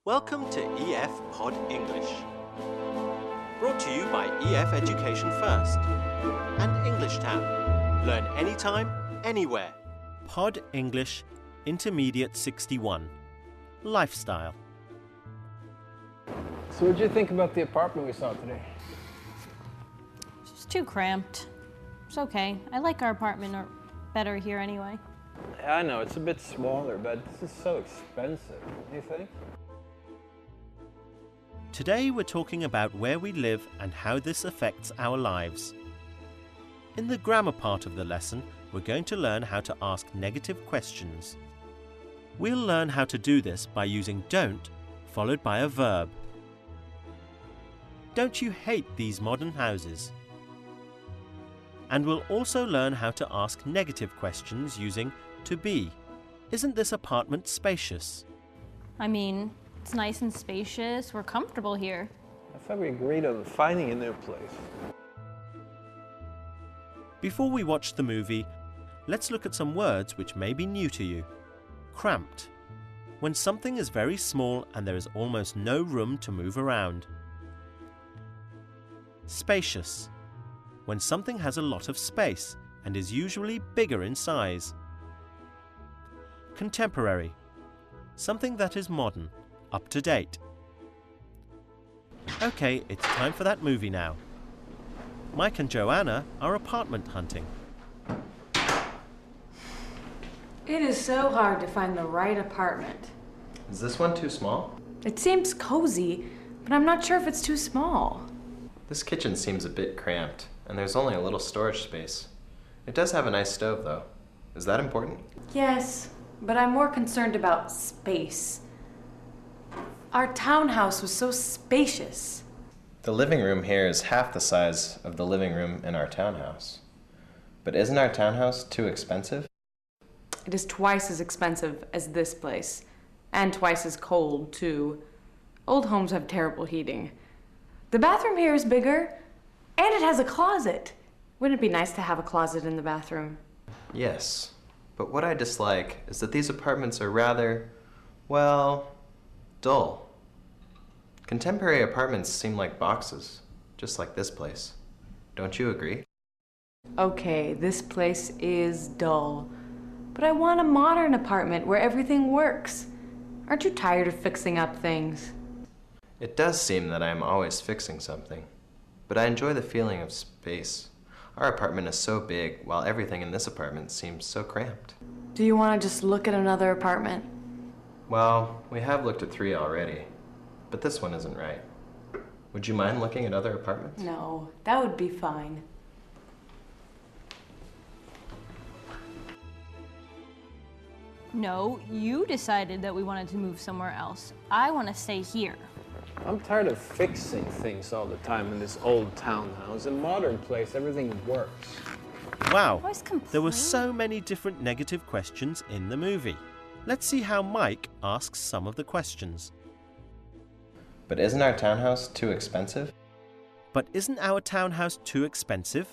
Welcome to EF Pod English. Brought to you by EF Education First and English Town. Learn anytime, anywhere. Pod English Intermediate 61. Lifestyle. So what did you think about the apartment we saw today? It's just too cramped. It's okay. I like our apartment better here anyway. Yeah, I know, it's a bit smaller, but this is so expensive, do you think? Today we're talking about where we live and how this affects our lives. In the grammar part of the lesson, we're going to learn how to ask negative questions. We'll learn how to do this by using don't followed by a verb. Don't you hate these modern houses? And we'll also learn how to ask negative questions using to be. Isn't this apartment spacious? I mean, it's nice and spacious. We're comfortable here. I thought we agreed on finding a new place. Before we watch the movie, let's look at some words which may be new to you. Cramped. When something is very small and there is almost no room to move around. Spacious. When something has a lot of space and is usually bigger in size. Contemporary. Something that is modern, up to date. Okay, it's time for that movie now. Mike and Joanna are apartment hunting. It is so hard to find the right apartment. Is this one too small? It seems cozy, but I'm not sure if it's too small. This kitchen seems a bit cramped, and there's only a little storage space. It does have a nice stove, though. Is that important? Yes, but I'm more concerned about space. Our townhouse was so spacious. The living room here is half the size of the living room in our townhouse. But isn't our townhouse too expensive? It is twice as expensive as this place, and twice as cold, too. Old homes have terrible heating. The bathroom here is bigger, and it has a closet. Wouldn't it be nice to have a closet in the bathroom? Yes, but what I dislike is that these apartments are rather, well, dull. Contemporary apartments seem like boxes, just like this place. Don't you agree? Okay, this place is dull, but I want a modern apartment where everything works. Aren't you tired of fixing up things? It does seem that I am always fixing something, but I enjoy the feeling of space. Our apartment is so big, while everything in this apartment seems so cramped. Do you want to just look at another apartment? Well, we have looked at 3 already, but this one isn't right. Would you mind looking at other apartments? No, that would be fine. No, you decided that we wanted to move somewhere else. I want to stay here. I'm tired of fixing things all the time in this old townhouse. In a modern place, everything works. Wow, Always complain. there were so many different negative questions in the movie. Let's see how Mike asks some of the questions. But isn't our townhouse too expensive? But isn't our townhouse too expensive?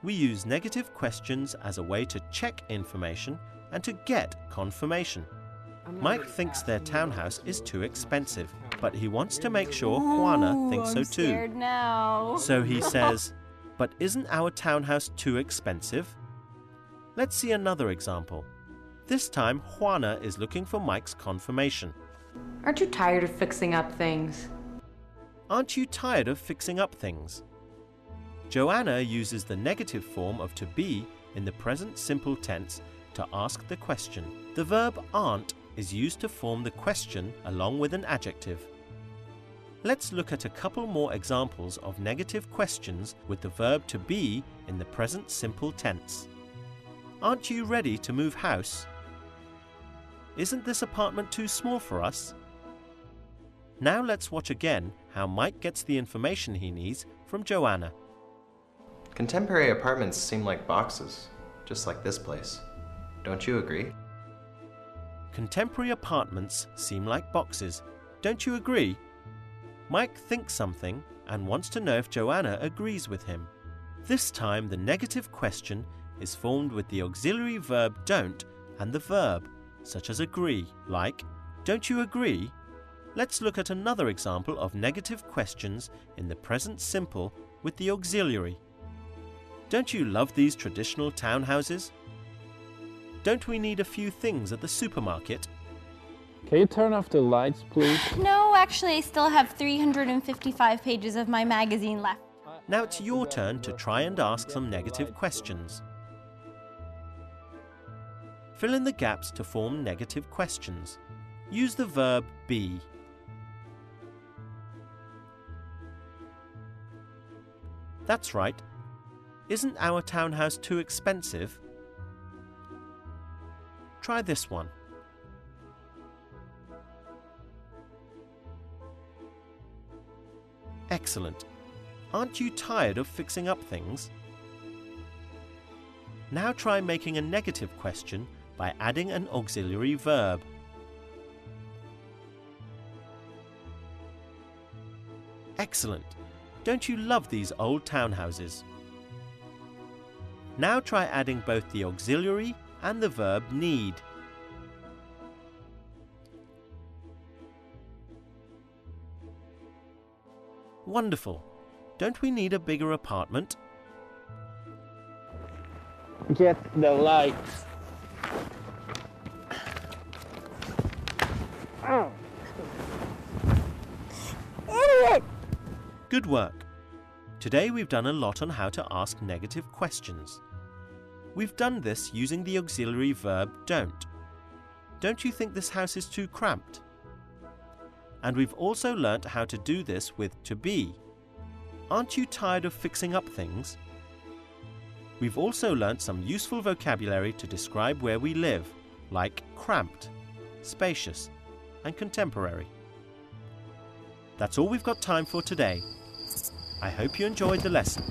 We use negative questions as a way to check information and to get confirmation. Mike thinks their townhouse is too expensive, but he wants to make sure Juana thinks so I'm too. scared now. So he says, but isn't our townhouse too expensive? Let's see another example. This time, Juana is looking for Mike's confirmation. Aren't you tired of fixing up things? Aren't you tired of fixing up things? Joanna uses the negative form of to be in the present simple tense to ask the question. The verb aren't is used to form the question along with an adjective. Let's look at a couple more examples of negative questions with the verb to be in the present simple tense. Aren't you ready to move house? Isn't this apartment too small for us? Now let's watch again how Mike gets the information he needs from Joanna. Contemporary apartments seem like boxes, just like this place. Don't you agree? Contemporary apartments seem like boxes. Don't you agree? Mike thinks something and wants to know if Joanna agrees with him. This time the negative question is formed with the auxiliary verb don't and the verb, such as agree, like Don't you agree? Let's look at another example of negative questions in the present simple with the auxiliary. Don't you love these traditional townhouses? Don't we need a few things at the supermarket? Can you turn off the lights, please? No, actually, I still have 355 pages of my magazine left. Now it's your turn to try and ask some negative questions. Fill in the gaps to form negative questions. Use the verb be. That's right. Isn't our townhouse too expensive? Try this one. Excellent. Aren't you tired of fixing up things? Now try making a negative question by adding an auxiliary verb. Excellent. Don't you love these old townhouses? Now try adding both the auxiliary and the verb need. Wonderful. Don't we need a bigger apartment? Get the lights. Oh. Idiot! Good work. Today we've done a lot on how to ask negative questions. We've done this using the auxiliary verb don't. Don't you think this house is too cramped? And we've also learnt how to do this with to be. Aren't you tired of fixing up things? We've also learnt some useful vocabulary to describe where we live, like cramped, spacious, and contemporary. That's all we've got time for today. I hope you enjoyed the lesson.